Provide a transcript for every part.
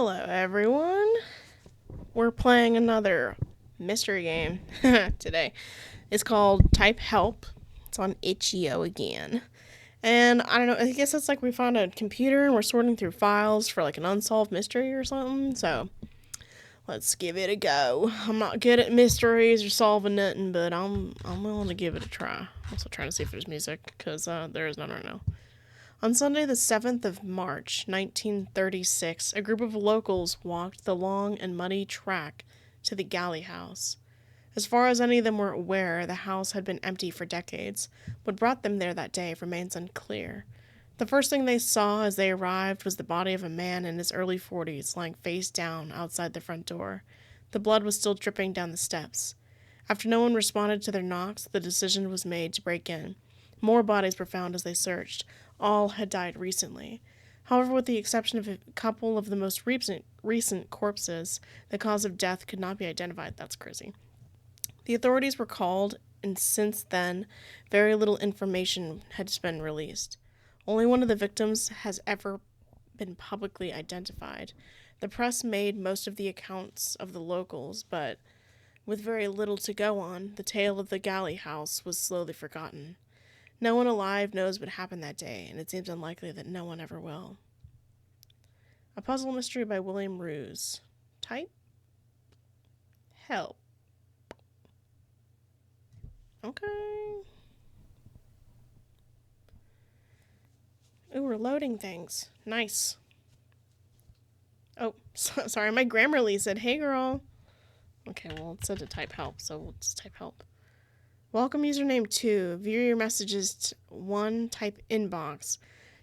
Hello, everyone. We're playing another mystery game today. It's called Type Help. It's on itch.io again. And I don't know, I guess it's like we found a computer and we're sorting through files for like an unsolved mystery or something. So let's give it a go. I'm not good at mysteries or solving nothing, but I'm willing to give it a try. I'm also trying to see if there's music because there is none right now. On Sunday, the 7th of March, 1936, a group of locals walked the long and muddy track to the Galley house. As far as any of them were aware, the house had been empty for decades. What brought them there that day remains unclear. The first thing they saw as they arrived was the body of a man in his early 40s lying face down outside the front door. The blood was still dripping down the steps. After no one responded to their knocks, the decision was made to break in. More bodies were found as they searched. All had died recently. However, with the exception of a couple of the most recent corpses, the cause of death could not be identified. That's crazy. The authorities were called, and since then, very little information has been released. Only one of the victims has ever been publicly identified. The press made most of the accounts of the locals, but with very little to go on, the tale of the Galley house was slowly forgotten. No one alive knows what happened that day, and it seems unlikely that no one ever will. A puzzle mystery by William Ruse. Type? Help. Okay. Ooh, we're loading things. Nice. Oh, sorry, my Grammarly said, hey girl. Okay, well, it said to type help, so we'll just type help. Welcome username 2. View your messages 1, type inbox.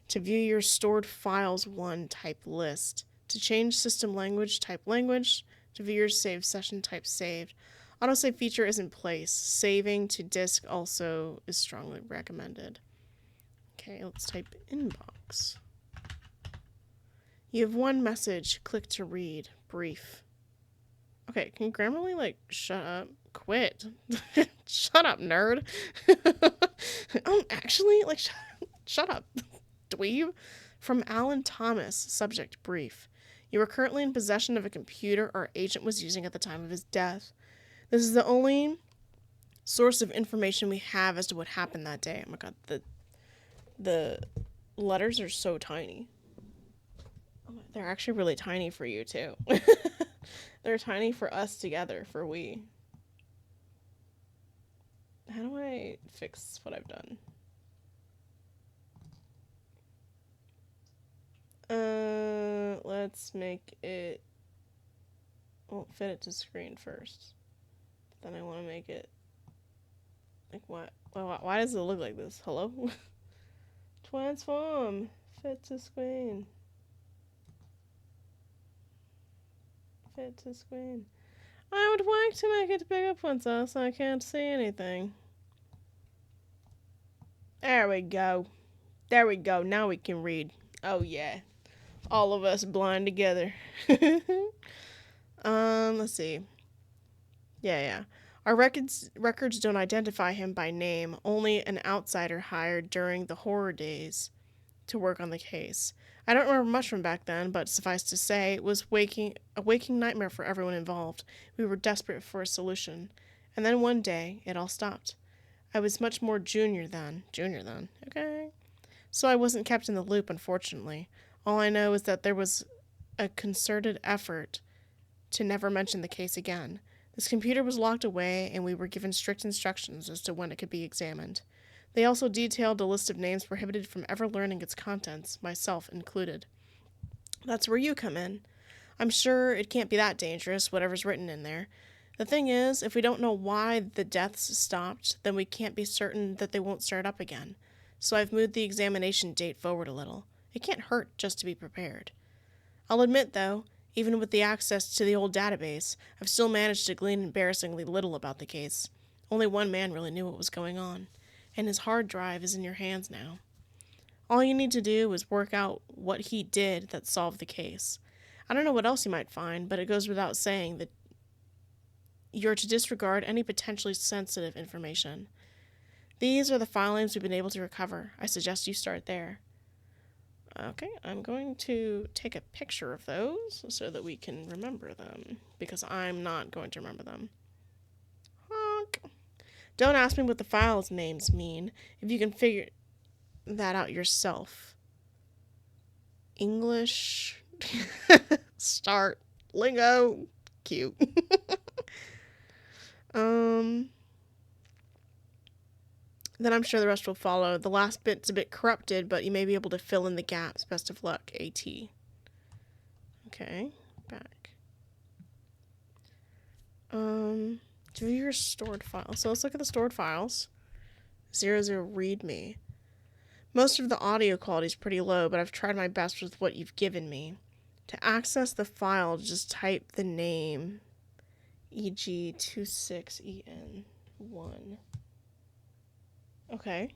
To view your stored files 1, type list. To change system language, type language. To view your saved session, type saved. Autosave feature is in place. Saving to disk also is strongly recommended. Okay, let's type inbox. You have one message. Click to read. Brief. Okay, can Grammarly, shut up? Quit. Shut up, nerd. Actually, shut up, dweeb. From Alan Thomas, subject brief. You are currently in possession of a computer our agent was using at the time of his death. This is the only source of information we have as to what happened that day. Oh my god, the letters are so tiny. They're actually really tiny for you, too. They're tiny for us together, for we. How do I fix what I've done? Let's make it... Well, fit it to screen first. Then I want to make it... what? Why does it look like this? Hello? Transform. Fit to screen. Fit to screen. I would like to make it bigger, princess. I can't see anything. There we go. There we go. Now we can read. Oh, yeah. All of us blind together. Let's see. Yeah. Our records don't identify him by name. Only an outsider hired during the horror days to work on the case. I don't remember much from back then, but suffice to say, it was a waking nightmare for everyone involved. We were desperate for a solution. And then one day, it all stopped. I was much more junior then. Okay. So I wasn't kept in the loop, unfortunately. All I know is that there was a concerted effort to never mention the case again. This computer was locked away, and we were given strict instructions as to when it could be examined. They also detailed a list of names prohibited from ever learning its contents, myself included. That's where you come in. I'm sure it can't be that dangerous, whatever's written in there. The thing is, if we don't know why the deaths stopped, then we can't be certain that they won't start up again. So I've moved the examination date forward a little. It can't hurt just to be prepared. I'll admit, though, even with the access to the old database, I've still managed to glean embarrassingly little about the case. Only one man really knew what was going on, and his hard drive is in your hands now. All you need to do is work out what he did that solved the case. I don't know what else you might find, but it goes without saying that you're to disregard any potentially sensitive information. These are the file names we've been able to recover. I suggest you start there. Okay, I'm going to take a picture of those so that we can remember them, because I'm not going to remember them. Honk. Don't ask me what the file's names mean, if you can figure that out yourself. English. Start. Lingo. Cute. Then I'm sure the rest will follow. The last bit's a bit corrupted, but you may be able to fill in the gaps. Best of luck, AT. Okay, back. View your stored files. So let's look at the stored files. 00 readme. Most of the audio quality is pretty low, but I've tried my best with what you've given me. To access the file, just type the name, e.g. 26en1. Okay.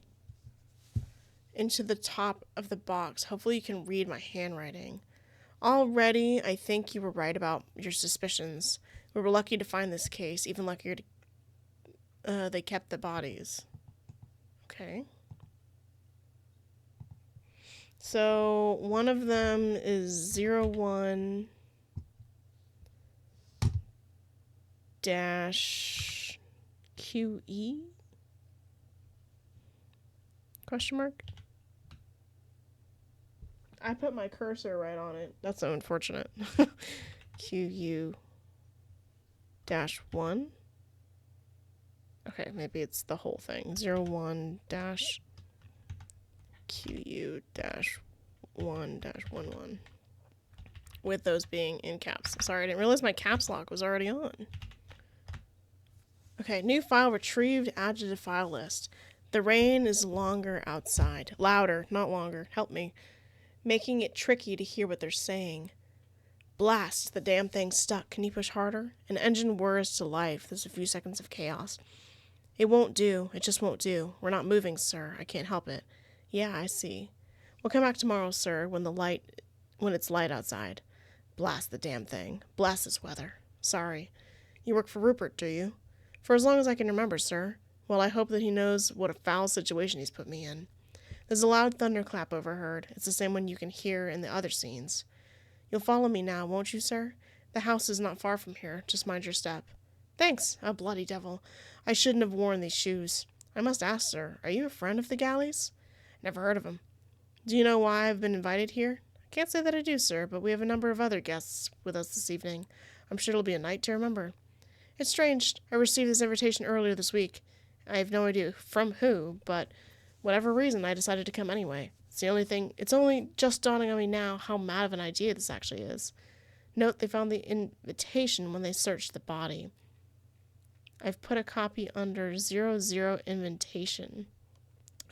Into the top of the box. Hopefully you can read my handwriting. Already, I think you were right about your suspicions. We were lucky to find this case, even luckier they kept the bodies. Okay. So, one of them is 01 dash QE? Question mark? I put my cursor right on it. That's so unfortunate. QU dash 1. Okay, maybe it's the whole thing. 01 dash QU dash 1 dash 11. With those being in caps. Sorry, I didn't realize my caps lock was already on. Okay, new file retrieved, add to the file list. The rain is longer outside. Louder, not longer. Help me. Making it tricky to hear what they're saying. Blast, the damn thing's stuck. Can you push harder? An engine whirs to life. There's a few seconds of chaos. It won't do. It just won't do. We're not moving, sir. I can't help it. Yeah, I see. We'll come back tomorrow, sir, when it's light outside. Blast the damn thing. Blast this weather. Sorry. You work for Rupert, do you? For as long as I can remember, sir. Well, I hope that he knows what a foul situation he's put me in. There's a loud thunderclap overheard. It's the same one you can hear in the other scenes. You'll follow me now, won't you, sir? The house is not far from here. Just mind your step. Thanks. Oh, bloody devil. I shouldn't have worn these shoes. I must ask, sir, are you a friend of the Galleys? Never heard of him. Do you know why I've been invited here? I can't say that I do, sir, but we have a number of other guests with us this evening. I'm sure it'll be a night to remember. It's strange. I received this invitation earlier this week. I have no idea from who, but whatever reason, I decided to come anyway. It's only just dawning on me now how mad of an idea this actually is. Note they found the invitation when they searched the body. I've put a copy under 00 invitation.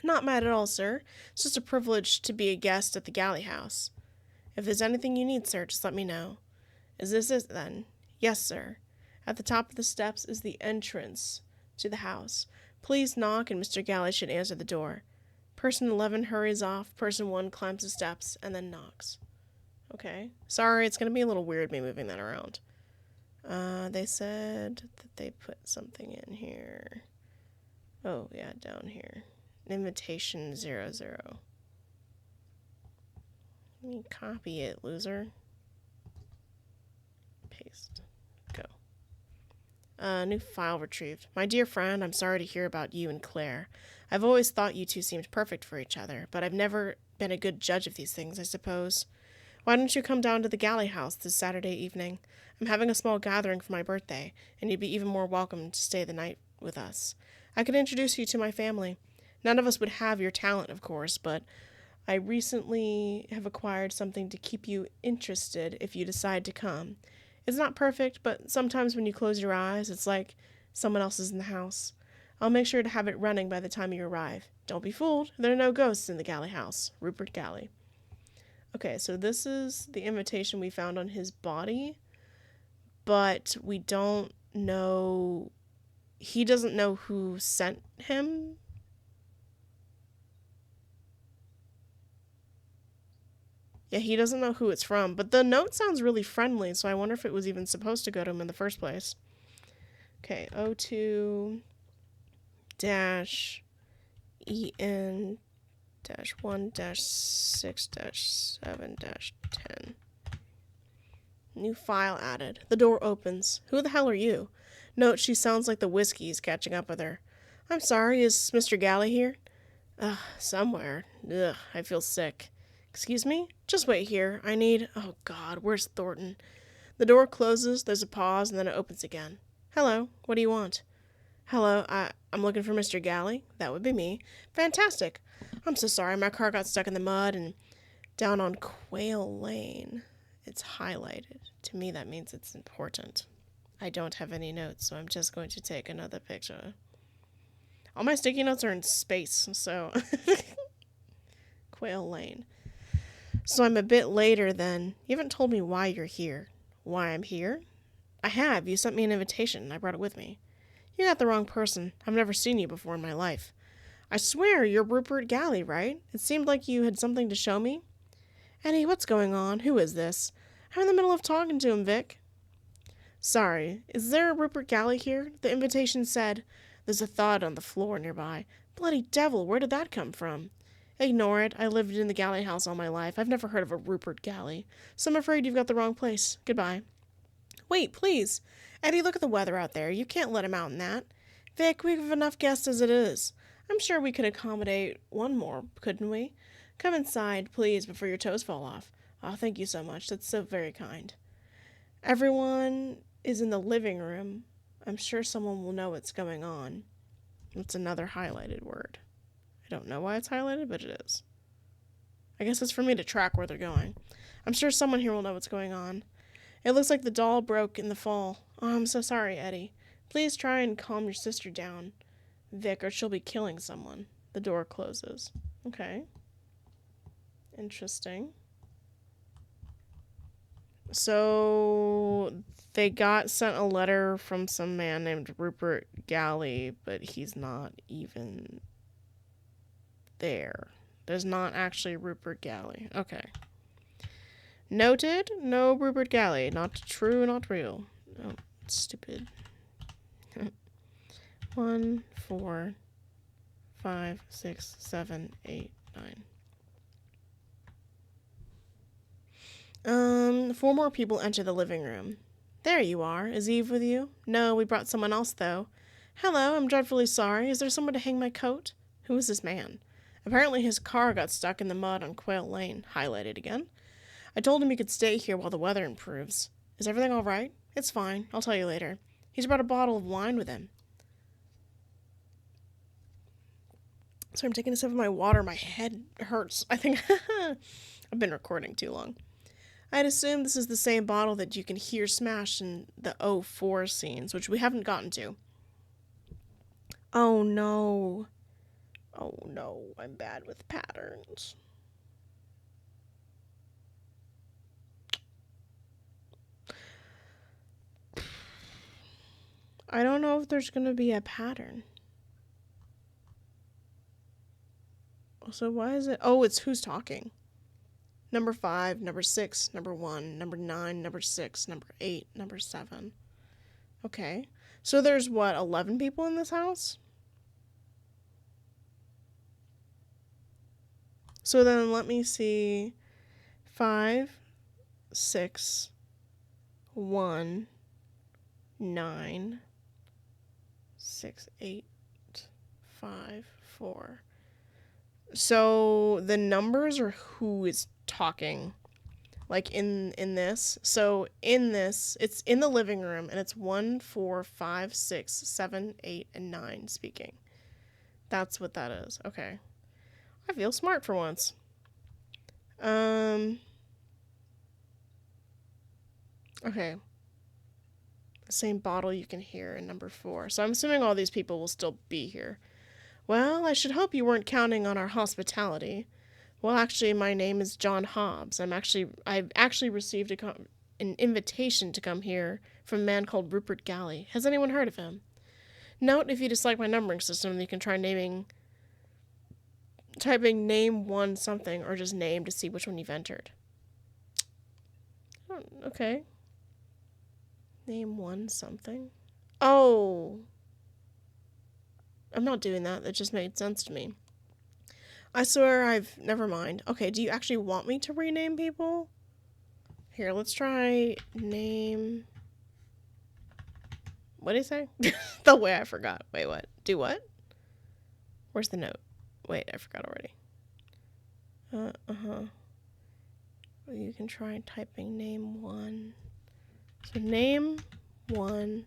Not mad at all, sir. It's just a privilege to be a guest at the Galley house. If there's anything you need, sir, just let me know. Is this it, then? Yes, sir. At the top of the steps is the entrance to the house. Please knock, and Mr. Galley should answer the door. Person 11 hurries off. Person 1 climbs the steps and then knocks. Okay. Sorry, it's going to be a little weird me moving that around. They said that they put something in here. Oh, yeah, down here. Invitation 00. Let me copy it, loser. Paste. Go. New file retrieved. My dear friend, I'm sorry to hear about you and Claire. I've always thought you two seemed perfect for each other, but I've never been a good judge of these things, I suppose. Why don't you come down to the Galley house this Saturday evening? I'm having a small gathering for my birthday, and you'd be even more welcome to stay the night with us. I could introduce you to my family. None of us would have your talent, of course, but I recently have acquired something to keep you interested if you decide to come. It's not perfect, but sometimes when you close your eyes, it's like someone else is in the house. I'll make sure to have it running by the time you arrive. Don't be fooled. There are no ghosts in the Galley house. Rupert Galley. Okay, so this is the invitation we found on his body, but we don't know... He doesn't know who sent him. Yeah, he doesn't know who it's from, but the note sounds really friendly, so I wonder if it was even supposed to go to him in the first place. Okay, 02 dash EN 1-6-7-10. New file added. The door opens. Who the hell are you? Note, she sounds like the whiskey's catching up with her. I'm sorry, is Mr. Galley here? Somewhere. Ugh, I feel sick. Excuse me? Just wait here. I need... Oh, God, where's Thornton? The door closes, there's a pause, and then it opens again. Hello, what do you want? Hello, I'm looking for Mr. Galley. That would be me. Fantastic. I'm so sorry, my car got stuck in the mud and down on Quail Lane. It's highlighted. To me, that means it's important. I don't have any notes, so I'm just going to take another picture. All my sticky notes are in space, so... Quail Lane. So I'm a bit later then. You haven't told me why you're here. Why I'm here? I have. You sent me an invitation. I brought it with me. You got the wrong person. I've never seen you before in my life. I swear, you're Rupert Galley, right? It seemed like you had something to show me. Eddie, what's going on? Who is this? I'm in the middle of talking to him, Vic. Sorry, is there a Rupert Galley here? The invitation said... There's a thud on the floor nearby. Bloody devil, where did that come from? Ignore it. I lived in the Galley house all my life. I've never heard of a Rupert Galley. So I'm afraid you've got the wrong place. Goodbye. Wait, please. Eddie, look at the weather out there. You can't let him out in that. Vic, we have enough guests as it is. I'm sure we could accommodate one more, couldn't we? Come inside, please, before your toes fall off. Oh, thank you so much. That's so very kind. Everyone is in the living room. I'm sure someone will know what's going on. It's another highlighted word. I don't know why it's highlighted, but it is. I guess it's for me to track where they're going. I'm sure someone here will know what's going on. It looks like the doll broke in the fall. Oh, I'm so sorry, Eddie. Please try and calm your sister down, Vic, or she'll be killing someone. The door closes. Okay. Interesting. So they got sent a letter from some man named Rupert Galley, but he's not even there. There's not actually Rupert Galley. Okay. Noted. No Rupert Galley. Not true, not real. Oh, stupid. 1, 4, 5, 6, 7, 8, 9. 4 more people enter the living room. There you are. Is Eve with you? No, we brought someone else, though. Hello, I'm dreadfully sorry. Is there someone to hang my coat? Who is this man? Apparently his car got stuck in the mud on Quail Lane. Highlighted again. I told him he could stay here while the weather improves. Is everything all right? It's fine. I'll tell you later. He's brought a bottle of wine with him. So I'm taking a sip of my water. My head hurts. I think I've been recording too long. I'd assume this is the same bottle that you can hear smash in the 04 scenes, which we haven't gotten to. Oh no. Oh no, I'm bad with patterns. I don't know if there's gonna be a pattern. So why is it... Oh, it's who's talking. Number 5, number 6, number 1, number 9, number 6, number 8, number 7. Okay. So there's, what, 11 people in this house? So then let me see. 5, 6, 1, 9, 6, 8, 5, 4. So the numbers are who is talking, like in this. So in this, it's in the living room, and it's 1, 4, 5, 6, 7, 8, and 9 speaking. That's what that is. Okay. I feel smart for once. Okay. The same bottle you can hear in number 4. So I'm assuming all these people will still be here. Well, I should hope you weren't counting on our hospitality. Well, actually, my name is John Hobbs. I've actually received an invitation to come here from a man called Rupert Galley. Has anyone heard of him? Note, if you dislike my numbering system, you can try typing name 1 something or just name to see which one you've entered. Oh, okay. Name 1 something. Oh. I'm not doing that. That just made sense to me. I swear never mind. Okay, do you actually want me to rename people? Here, let's try name. What did he say? The way I forgot. Wait, what? Do what? Where's the note? Wait, I forgot already. Well, you can try typing name 1. So name 1.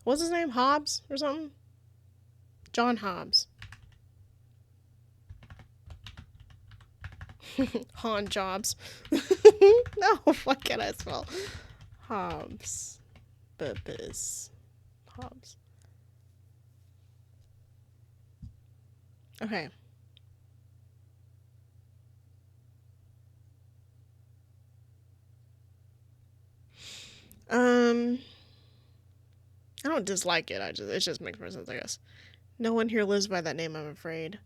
What's his name? Hobbs or something? John Hobbs. Han Jobs. No, what can I spell? Hobbs. Bubis. Hobbs. Okay. I don't dislike it. It just makes more sense, I guess. No one here lives by that name, I'm afraid.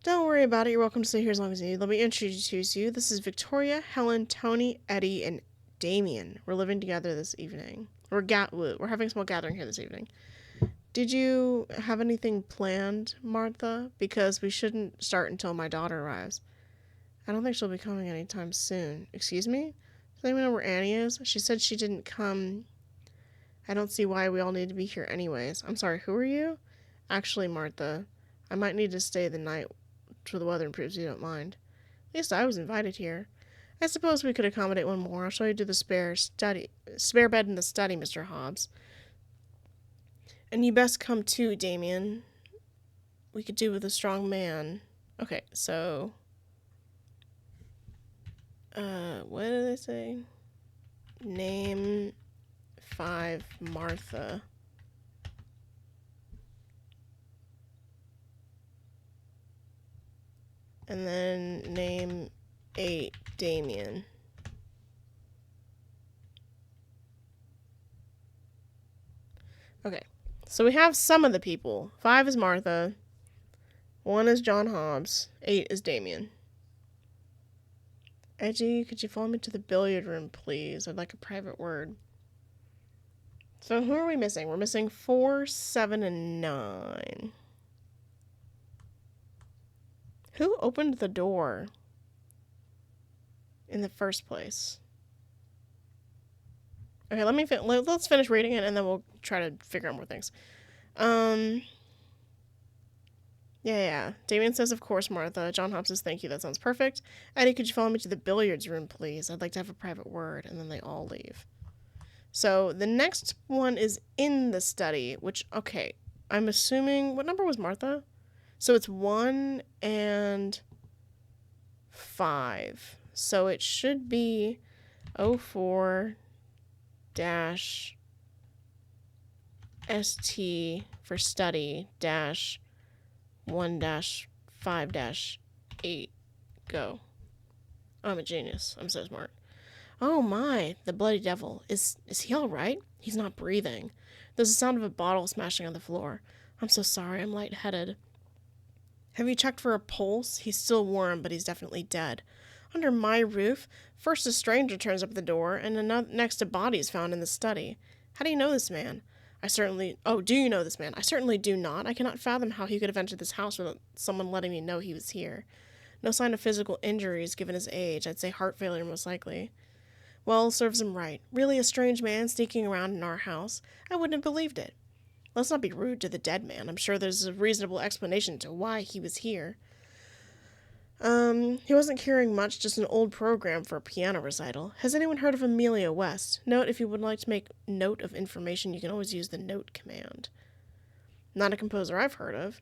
Don't worry about it. You're welcome to stay here as long as you need. Let me introduce you. This is Victoria, Helen, Tony, Eddie, and Damien. We're living together this evening. We're having a small gathering here this evening. Did you have anything planned, Martha? Because we shouldn't start until my daughter arrives. I don't think she'll be coming anytime soon. Excuse me? Does anyone know where Annie is? She said she didn't come. I don't see why we all need to be here anyways. I'm sorry, who are you? Actually, Martha, I might need to stay the night till the weather improves, if you don't mind. At least I was invited here. I suppose we could accommodate one more. I'll show you to the spare bed in the study, Mr. Hobbs. And you best come too, Damien. We could do with a strong man. Okay, so... what did they say? Name 5 Martha. And then name 8 Damien. Okay, so we have some of the people. 5 is Martha. 1 is John Hobbs. 8 is Damien. Edgy, could you follow me to the billiard room, please? I'd like a private word. So who are we missing? We're missing 4, 7, and 9. Who opened the door in the first place? Okay, let's finish reading it, and then we'll try to figure out more things. Yeah. Damien says, of course, Martha. John Hobbs says, thank you, that sounds perfect. Eddie, could you follow me to the billiards room, please? I'd like to have a private word. And then they all leave. So the next one is in the study, which, okay, I'm assuming, what number was Martha? So it's 1 and 5. So it should be 04-ST for study dash 1-5-8. Go. I'm a genius. I'm so smart. Oh my, the bloody devil. Is he all right? He's not breathing. There's the sound of a bottle smashing on the floor. I'm so sorry, I'm lightheaded. Have you checked for a pulse? He's still warm, but he's definitely dead. Under my roof, first a stranger turns up at the door, and next a body is found in the study. How do you know this man? Do you know this man? I certainly do not. I cannot fathom how he could have entered this house without someone letting me know he was here. No sign of physical injuries given his age. I'd say heart failure most likely. Well, serves him right. Really a strange man sneaking around in our house. I wouldn't have believed it. Let's not be rude to the dead man. I'm sure there's a reasonable explanation to why he was here. He wasn't carrying much, just an old program for a piano recital. Has anyone heard of Amelia West? Note, if you would like to make note of information, you can always use the note command. Not a composer I've heard of.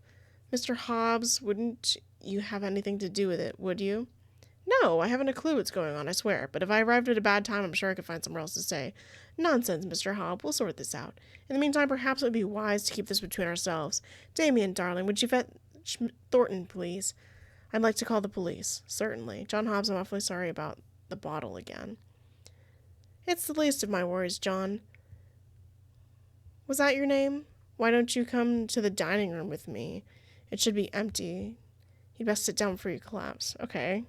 Mr. Hobbs, wouldn't you have anything to do with it, would you? No, I haven't a clue what's going on, I swear. But if I arrived at a bad time, I'm sure I could find somewhere else to stay. Nonsense, Mr. Hobb. We'll sort this out. In the meantime, perhaps it would be wise to keep this between ourselves. Damien, darling, would you fetch Thornton, please? I'd like to call the police. Certainly. John Hobbs, I'm awfully sorry about the bottle again. It's the least of my worries, John. Was that your name? Why don't you come to the dining room with me? It should be empty. You'd best sit down before you collapse. Okay.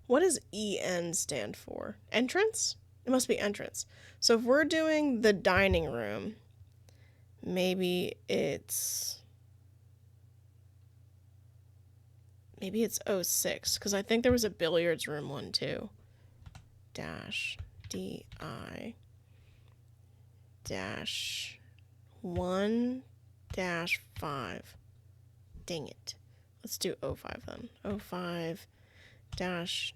What does EN stand for? Entrance? It must be entrance. So if we're doing the dining room, maybe it's '06 because I think there was a billiards room one too. Dash DI dash 1 dash 5. Dang it. Let's do '05 then. '05 dash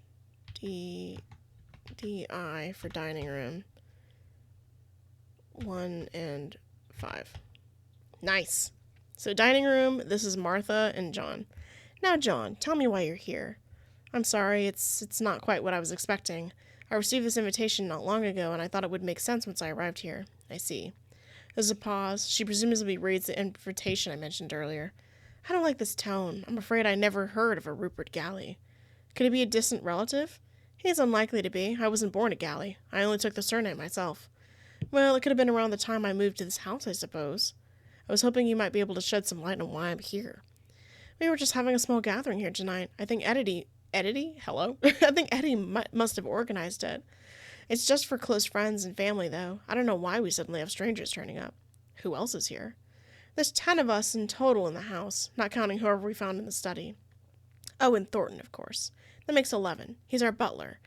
DI for dining room 1 and 5. Nice. So dining room, this is Martha and John. Now, John, tell me why you're here. I'm sorry, it's not quite what I was expecting. I received this invitation not long ago, and I thought it would make sense once I arrived here. I see. There's a pause. She presumably reads the invitation I mentioned earlier. I don't like this tone. I'm afraid I never heard of a Rupert Galley. Could he be a distant relative? He's unlikely to be. I wasn't born a Galley. I only took the surname myself. Well, it could have been around the time I moved to this house, I suppose. I was hoping you might be able to shed some light on why I'm here. We were just having a small gathering here tonight. I think Eddie? Hello? I think Eddie must have organized it. It's just for close friends and family, though. I don't know why we suddenly have strangers turning up. Who else is here? There's 10 of us in total in the house, not counting whoever we found in the study. Oh, and Thornton, of course. That makes 11. He's our butler.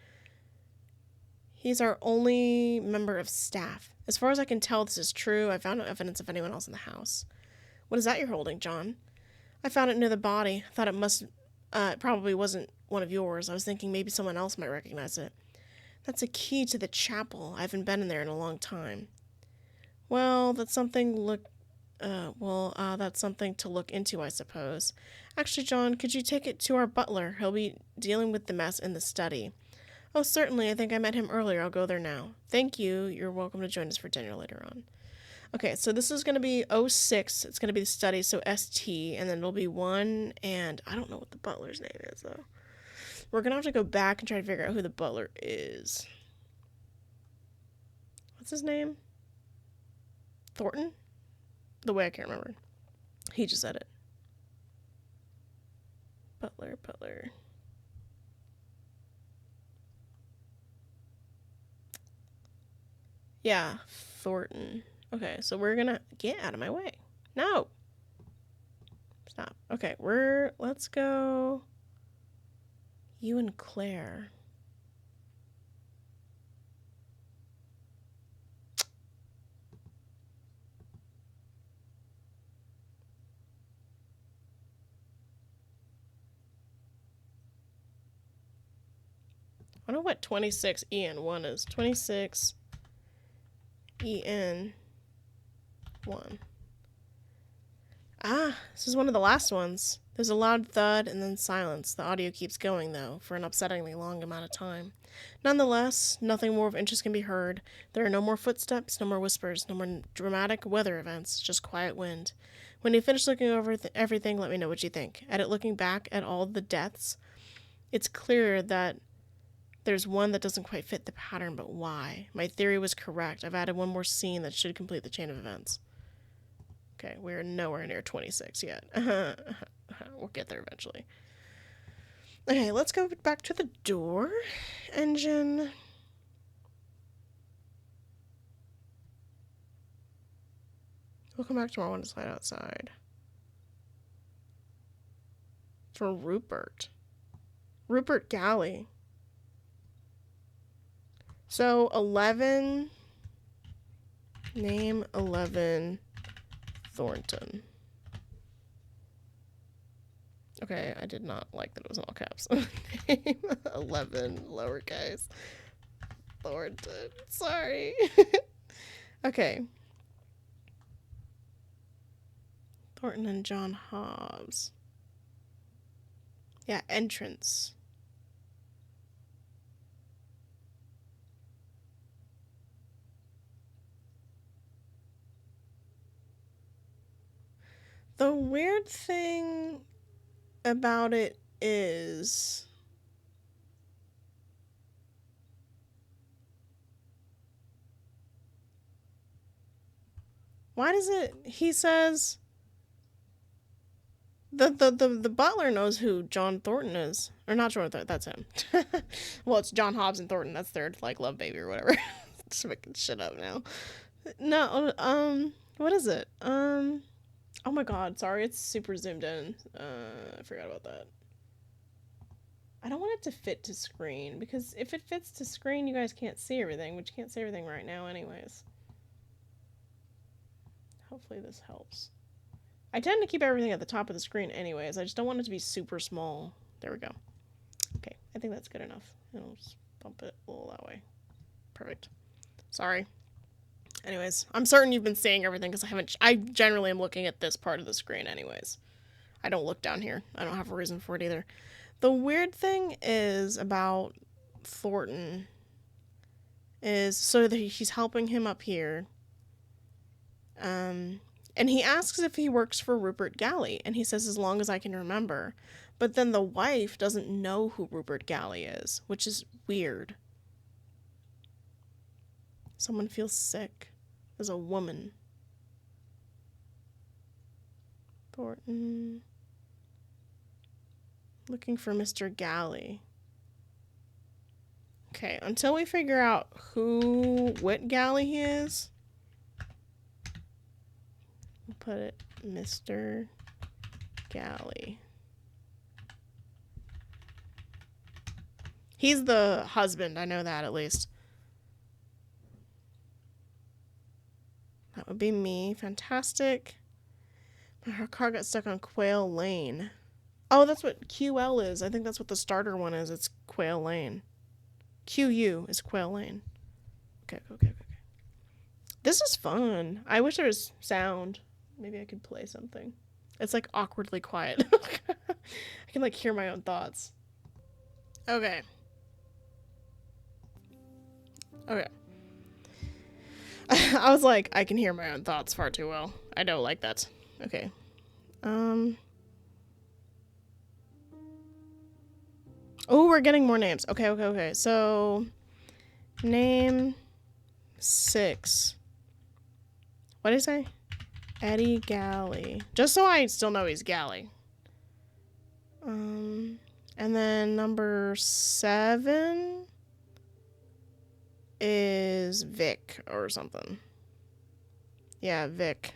He's our only member of staff. As far as I can tell, this is true. I found no evidence of anyone else in the house. What is that you're holding, John? I found it near the body. Thought it probably wasn't one of yours. I was thinking maybe someone else might recognize it. That's a key to the chapel. I haven't been in there in a long time. Well, that's something that's something to look into, I suppose. Actually, John, could you take it to our butler? He'll be dealing with the mess in the study. Oh, certainly. I think I met him earlier. I'll go there now. Thank you. You're welcome to join us for dinner later on. Okay, so this is going to be '06. It's going to be the study, so ST, and then it'll be 1, and I don't know what the butler's name is, though. We're going to have to go back and try to figure out who the butler is. What's his name? Thornton? The way I can't remember. He just said it. Butler. Yeah, Thornton. Okay, so we're gonna get out of my way. No! Stop. Okay, let's go. You and Claire. I wonder what 26 EN1 is. 26 EN1. Ah, this is one of the last ones. There's a loud thud and then silence. The audio keeps going, though, for an upsettingly long amount of time. Nonetheless, nothing more of interest can be heard. There are no more footsteps, no more whispers, no more dramatic weather events, just quiet wind. When you finish looking over everything, let me know what you think. Looking back at all the deaths, it's clear that there's one that doesn't quite fit the pattern, but why? My theory was correct. I've added one more scene that should complete the chain of events. Okay, we're nowhere near 26 yet. We'll get there eventually. Okay, let's go back to the door. Engine. We'll come back tomorrow when it's light outside. For Rupert. Rupert Galley. So 11. Name 11. Thornton. Okay, I did not like that it was in all caps. Name 11 lowercase. Thornton. Sorry. Okay. Thornton and John Hobbs. Yeah, entrance. The weird thing about it is why does it he says The butler knows who John Thornton is. Or not John Thornton, that's him. Well, it's John Hobbs and Thornton. That's their, like, love baby or whatever. Just making shit up now. No, what is it? Oh my god, sorry, it's super zoomed in. I forgot about that. I don't want it to fit to screen, because if it fits to screen, you guys can't see everything, which you can't see everything right now anyways. Hopefully this helps. I tend to keep everything at the top of the screen anyways. I just don't want it to be super small. There we go. Okay, I think that's good enough. And I'll just bump it a little that way. Perfect. Sorry. Anyways, I'm certain you've been seeing everything because I generally am looking at this part of the screen anyways. I don't look down here. I don't have a reason for it either. The weird thing is about Thornton is so that he's helping him up here. And he asks if he works for Rupert Galley, and he says as long as I can remember. But then the wife doesn't know who Rupert Galley is, which is weird. Someone feels sick. As a woman. Thornton. Looking for Mr. Galley. Okay, until we figure out what Galley he is, we'll put it Mr. Galley. He's the husband, I know that at least. That would be me. Fantastic. Her car got stuck on Quail Lane. Oh, that's what QL is. I think that's what the starter one is. It's Quail Lane. QU is Quail Lane. Okay. This is fun. I wish there was sound. Maybe I could play something. It's like awkwardly quiet. I can like hear my own thoughts. Okay. I was like, I can hear my own thoughts far too well. I don't like that. Okay. Oh, we're getting more names. Okay. So, name 6. What did I say? Eddie Galley. Just so I still know he's Galley. And then number 7 is Vic or something. Yeah, Vic.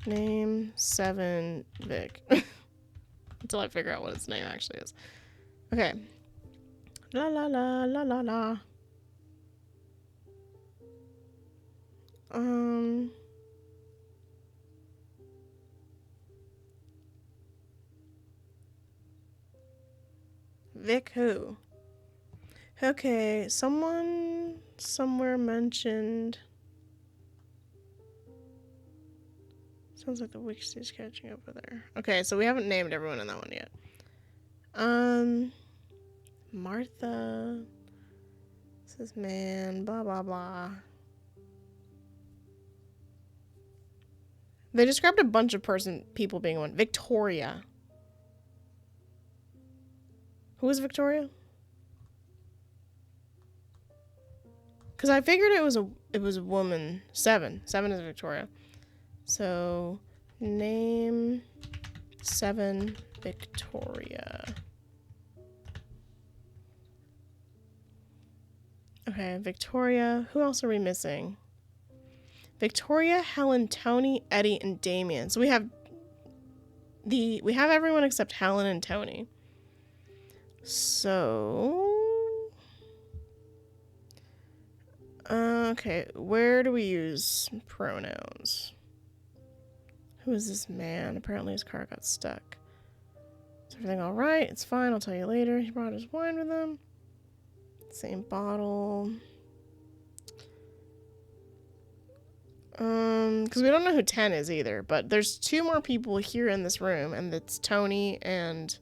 Name 7 Vic. Until I figure out what his name actually is. Okay. La la la la la la. Vic who? Okay, someone somewhere mentioned. Sounds like the witch is catching up with her. Okay, so we haven't named everyone in that one yet. Martha. This is man, blah blah blah. They described a bunch of people being one. Victoria. Who is Victoria? Because I figured it was a woman. 7 is Victoria. So name 7 Victoria. Okay, Victoria. Who else are we missing? Victoria, Helen, Tony, Eddie, and Damien. So we have everyone except Helen and Tony. So okay, where do we use pronouns? Who is this man? Apparently his car got stuck. Is everything all right? It's fine. I'll tell you later. He brought his wine with him. Same bottle. Because we don't know who 10 is either, but there's 2 more people here in this room, and it's Tony and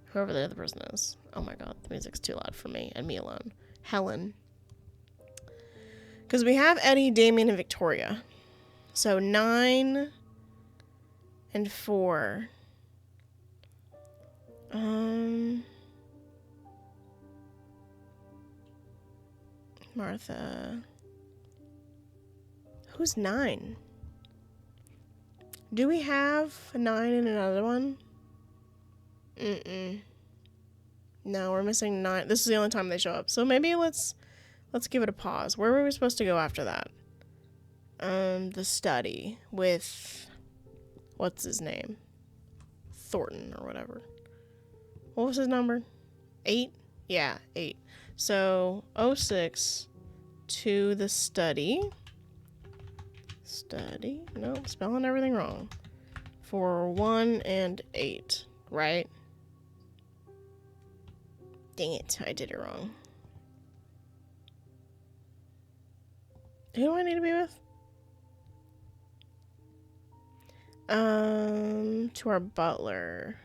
whoever the other person is. Oh my god, the music's too loud for me, and me alone. Helen. Because we have Eddie, Damien, and Victoria. So 9 and 4. Martha. Who's 9? Do we have 9 in another one? No, we're missing 9. This is the only time they show up. So maybe let's give it a pause. Where were we supposed to go after that? The study with what's his name? Thornton or whatever. What was his number? 8? Yeah, 8. So 06 to the study. Nope, spelling everything wrong. For 1 and 8, right? Dang it, I did it wrong. Who do I need to be with? To our butler.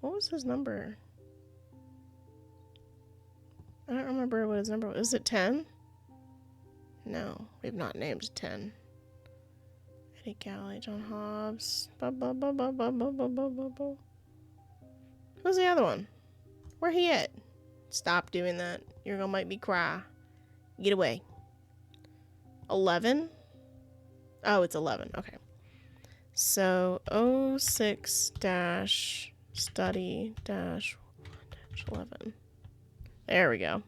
What was his number? I don't remember what his number was. Is it 10? No, we've not named 10. Eddie Galley, John Hobbs. Who's the other one? Where he at? Stop doing that. You're gonna make me cry. Get away. 11? Oh, it's 11. Okay. So 06-study-11. There we go.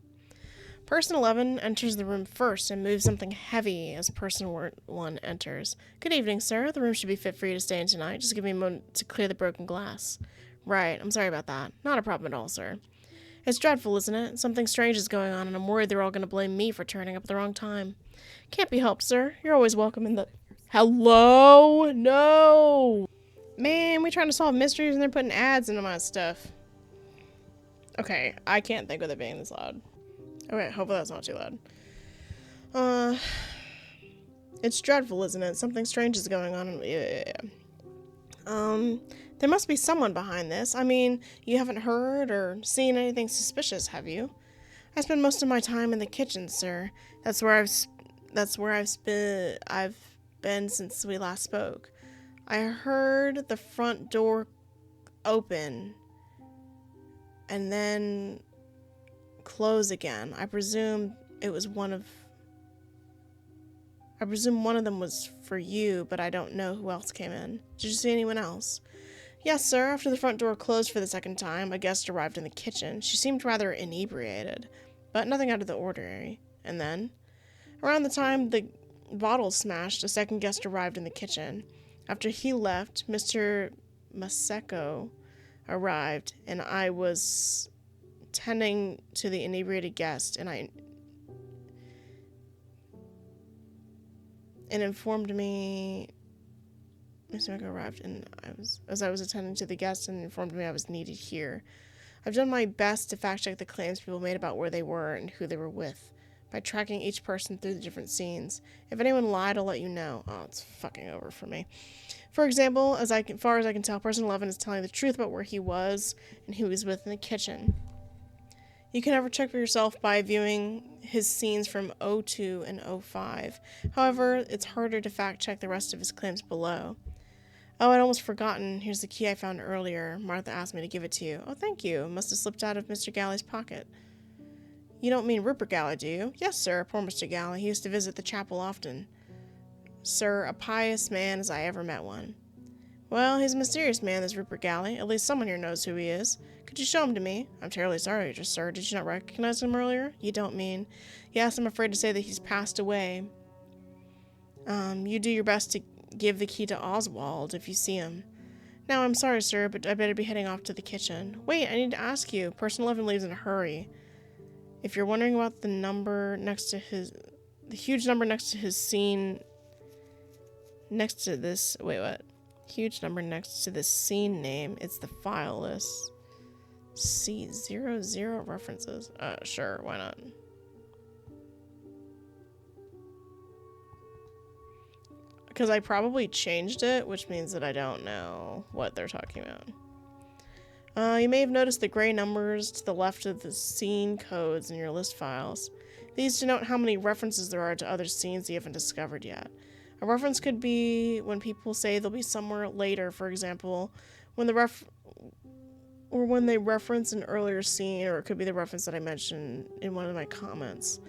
Person 11 enters the room first and moves something heavy as person 1 enters. Good evening, sir. The room should be fit for you to stay in tonight. Just give me a moment to clear the broken glass. Right. I'm sorry about that. Not a problem at all, sir. It's dreadful, isn't it? Something strange is going on, and I'm worried they're all going to blame me for turning up at the wrong time. Can't be helped, sir. You're always welcome in the... Hello? No! Man, we're trying to solve mysteries and they're putting ads into my stuff. Okay, I can't think with it being this loud. Okay, hopefully that's not too loud. It's dreadful, isn't it? Something strange is going on. There must be someone behind this. I mean, you haven't heard or seen anything suspicious, have you? I spend most of my time in the kitchen, sir. That's where I've been since we last spoke. I heard the front door open and then close again. I presume one of them was for you, but I don't know who else came in. Did you see anyone else? Yes, sir. After the front door closed for the second time, a guest arrived in the kitchen. She seemed rather inebriated, but nothing out of the ordinary. And then, around the time the bottle smashed, a second guest arrived in the kitchen. After he left, Mr. Maseko arrived, and I was tending to the inebriated guest, and informed me. Mr. Maseko arrived, and I was attending to the guest, and informed me I was needed here. I've done my best to fact check the claims people made about where they were and who they were with, by tracking each person through the different scenes. If anyone lied, I'll let you know. Oh, it's fucking over for me. For example, as far as I can tell, person 11 is telling the truth about where he was and who he was with in the kitchen. You can never check for yourself by viewing his scenes from 02 and 05. However, it's harder to fact check the rest of his claims below. Oh, I'd almost forgotten. Here's the key I found earlier. Martha asked me to give it to you. Oh, thank you. It must have slipped out of Mr. Galley's pocket. You don't mean Rupert Galley, do you? Yes, sir. Poor Mr. Galley. He used to visit the chapel often. Sir, a pious man as I ever met one. Well, he's a mysterious man, this Rupert Galley. At least someone here knows who he is. Could you show him to me? I'm terribly sorry, sir. Did you not recognize him earlier? You don't mean... Yes, I'm afraid to say that he's passed away. You do your best to give the key to Oswald if you see him. Now, I'm sorry, sir, but I better be heading off to the kitchen. Wait, I need to ask you. Person 11 leaves in a hurry. If you're wondering about the number next to the huge number next to his scene, next to this, wait, what? Huge number next to the scene name, it's the file list. C00 references. Sure, why not? Because I probably changed it, which means that I don't know what they're talking about. You may have noticed the gray numbers to the left of the scene codes in your list files. These denote how many references there are to other scenes you haven't discovered yet. A reference could be when people say they'll be somewhere later, for example, when they reference an earlier scene, or it could be the reference that I mentioned in one of my comments.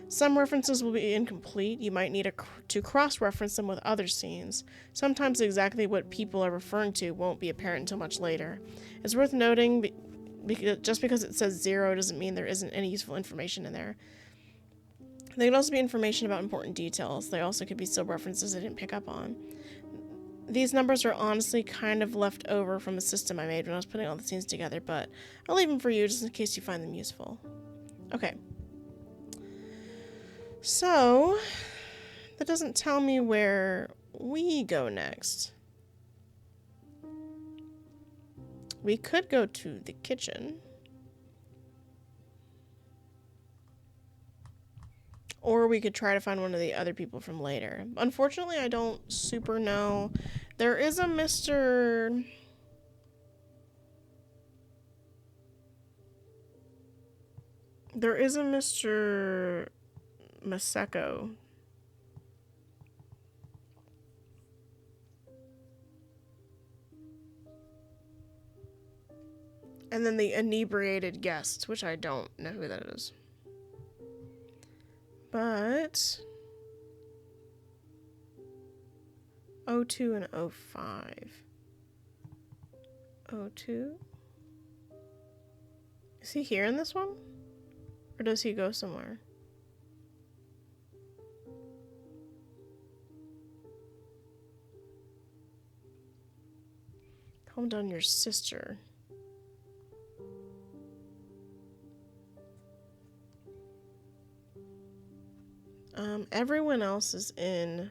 Some references will be incomplete. You might need to cross-reference them with other scenes. Sometimes exactly what people are referring to won't be apparent until much later. It's worth noting, just because it says 0 doesn't mean there isn't any useful information in there. There could also be information about important details. They also could be still references I didn't pick up on. These numbers are honestly kind of left over from a system I made when I was putting all the scenes together, but I'll leave them for you just in case you find them useful. Okay. So, that doesn't tell me where we go next. We could go to the kitchen. Or we could try to find one of the other people from later. Unfortunately, I don't super know. There is a Mr. Maseko. And then the inebriated guest, which I don't know who that is. But 02 and 05. 02? Is he here in this one? Or does he go somewhere? Calm down your sister. Everyone else is in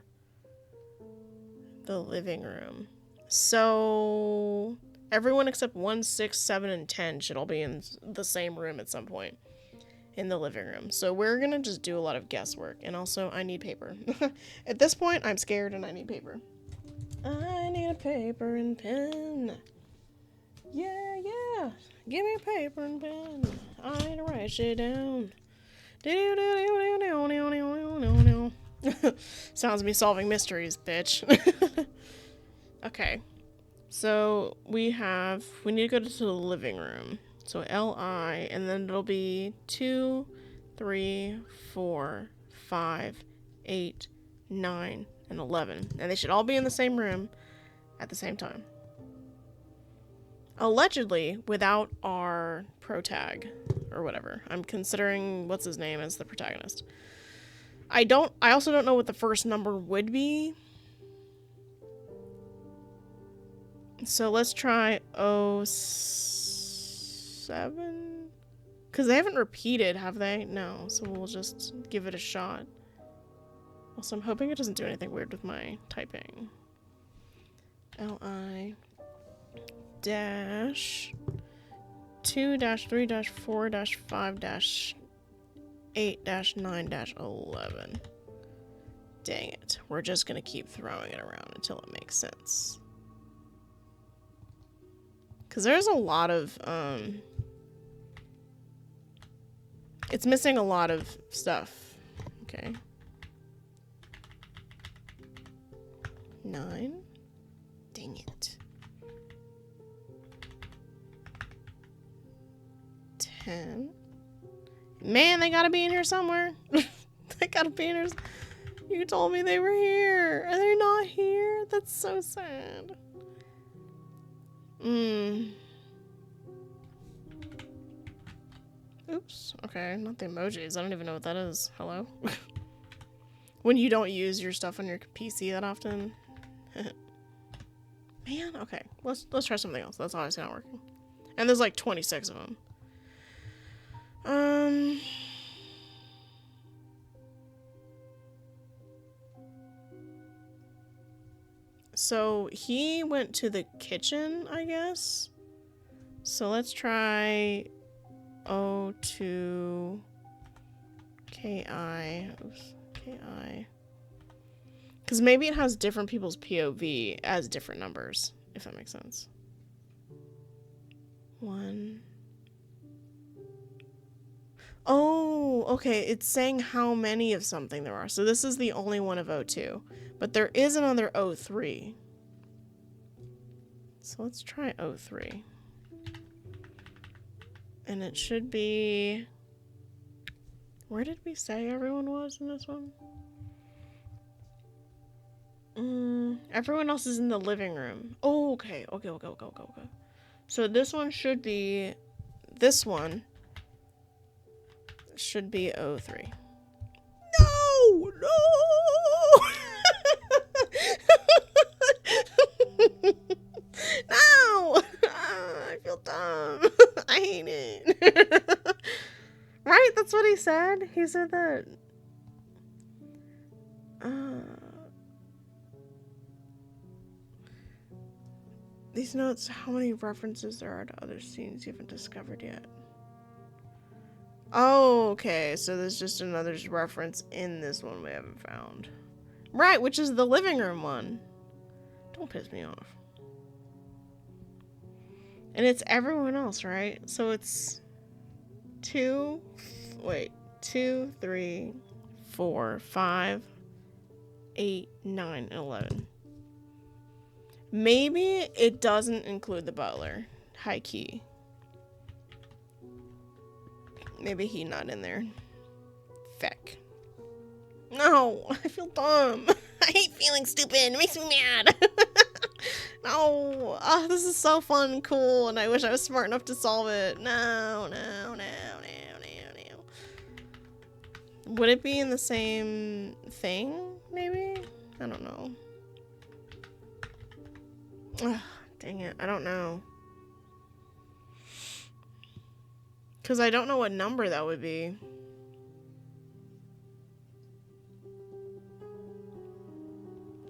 the living room. So everyone except 1, 6, 7, and 10 should all be in the same room at some point in the living room. So we're gonna just do a lot of guesswork. And also, I need paper. At this point, I'm scared and I need paper. I need a paper and pen. Yeah, yeah. Give me a paper and pen. I need to write shit down. Sounds me solving mysteries, bitch. Okay. So we need to go to the living room. So LI, and then it'll be 2, 3, 4, 5, 8, 9, and 11. And they should all be in the same room at the same time. Allegedly, without our protag, or whatever. I'm considering what's his name as the protagonist. I also don't know what the first number would be. So let's try 07? Because they haven't repeated, have they? No, so we'll just give it a shot. Also, I'm hoping it doesn't do anything weird with my typing. LI dash 2-3-4-5-8-9-11. Dang it. We're just gonna keep throwing it around until it makes sense. Because there's a lot of, it's missing a lot of stuff. Okay. 9. Dang it. 10. Man, they gotta be in here somewhere. They gotta be in here. You told me they were here. Are they not here? That's so sad. Oops. Okay, not the emojis. I don't even know what that is. Hello? When you don't use your stuff on your PC that often. Man, okay. Let's try something else. That's obviously not working. And there's like 26 of them. So he went to the kitchen, I guess. So let's try O2 KI. Oops, KI. Because maybe it has different people's POV as different numbers, if that makes sense. 1. Oh, okay. It's saying how many of something there are. So this is the only one of O2. But there is another O3. So let's try O3. And it should be Where did we say everyone was in this one? Everyone else is in the living room. Oh, okay. Okay. So this one should be... This one should be 03. No! No! I feel dumb. I hate it. Right? That's what he said? He said that... These notes, how many references there are to other scenes you haven't discovered yet? Oh, okay. So there's just another reference in this one we haven't found. Right, which is the living room one. Don't piss me off. And it's everyone else, right? So it's 2, 3, 4, 5, 8, 9, and 11. Maybe it doesn't include the butler. High key. Maybe he not in there. Feck. No, I feel dumb. I hate feeling stupid. It makes me mad. No. Oh, this is so fun and cool, and I wish I was smart enough to solve it. No. Would it be in the same thing, maybe? I don't know. Ugh, dang it. I don't know. Because I don't know what number that would be.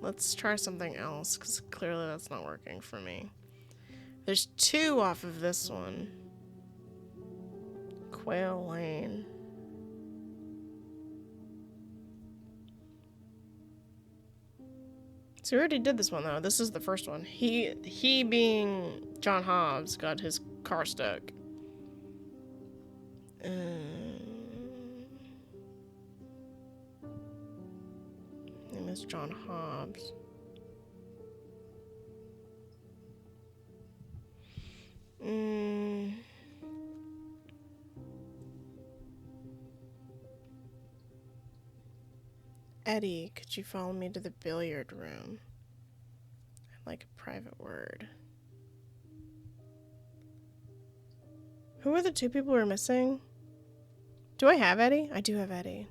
Let's try something else, because clearly that's not working for me. There's 2 off of this one. Quail Lane. So we already did this one, though. This is the first one. He being John Hobbs, got his car stuck. Name is John Hobbs. Eddie, could you follow me to the billiard room? I'd like a private word. Who are the 2 people we're missing? Do I have Eddie? I do have Eddie.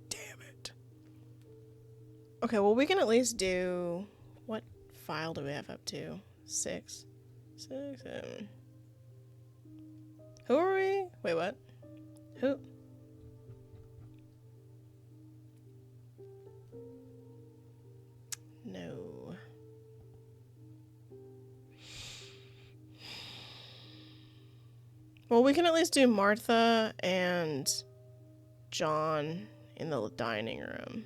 Damn it. Okay, well, we can at least do... What file do we have up to? 6, 7. Who are we? Wait, what? Who? No. Well, we can at least do Martha and John in the dining room.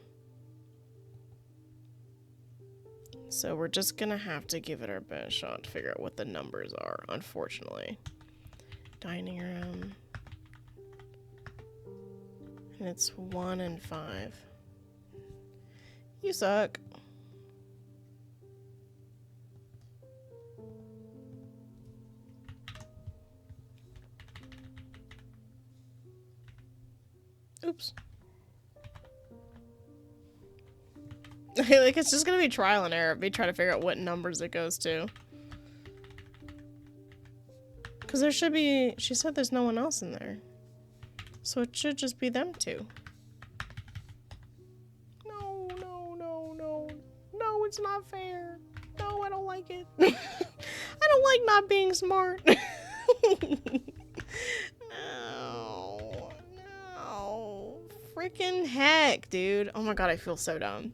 So we're just gonna have to give it our best shot to figure out what the numbers are, unfortunately. Dining room. And it's 1 and 5. You suck. Oops. Like, it's just gonna be trial and error. Me trying to figure out what numbers it goes to. Because there should be... She said there's no one else in there. So it should just be them 2. No. No, it's not fair. No, I don't like it. I don't like not being smart. No. Freaking heck, dude. Oh my god, I feel so dumb.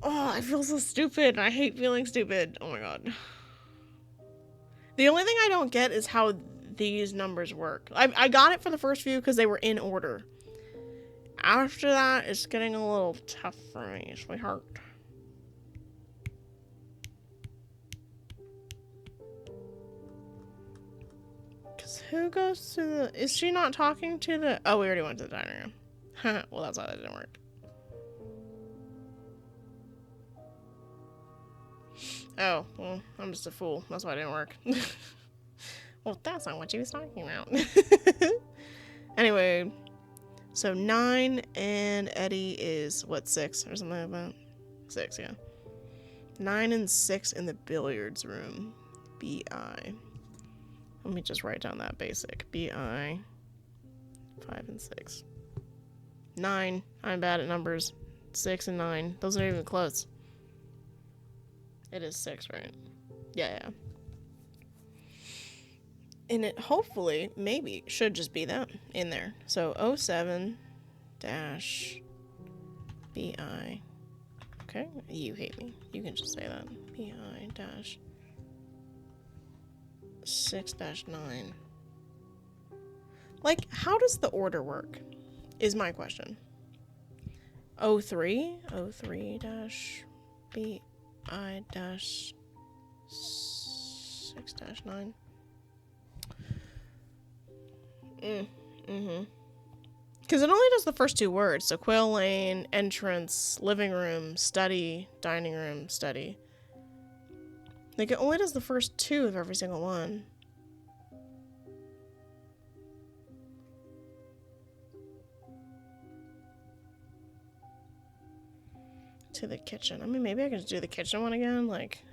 Oh, I feel so stupid. I hate feeling stupid. Oh my god. The only thing I don't get is how these numbers work. I got it for the first few because they were in order. After that, it's getting a little tough for me, sweetheart. Because who goes to the... Is she not talking to the... Oh, we already went to the dining room. Well, that's why that didn't work. Oh, well, I'm just a fool. That's why it didn't work. Well, that's not what she was talking about. Anyway, So 9 and Eddie is what, 6 or something like that? 6, yeah. 9 and 6 in the billiards room. BI. Let me just write down that basic. BI 5 and 6. 9. I'm bad at numbers. 6 and 9. Those aren't even close. It is 6, right? Yeah. And it hopefully, maybe, should just be that in there. So 07 dash BI. Okay, you hate me. You can just say that. BI dash 6 dash 9. Like, how does the order work? Is my question. 03 dash BI dash 6 dash 9. Because it only does the first 2 words. So Quail Lane, entrance, living room, study, dining room, study. Like, it only does the first 2 of every single one. To the kitchen. I mean, maybe I can just do the kitchen one again. Like,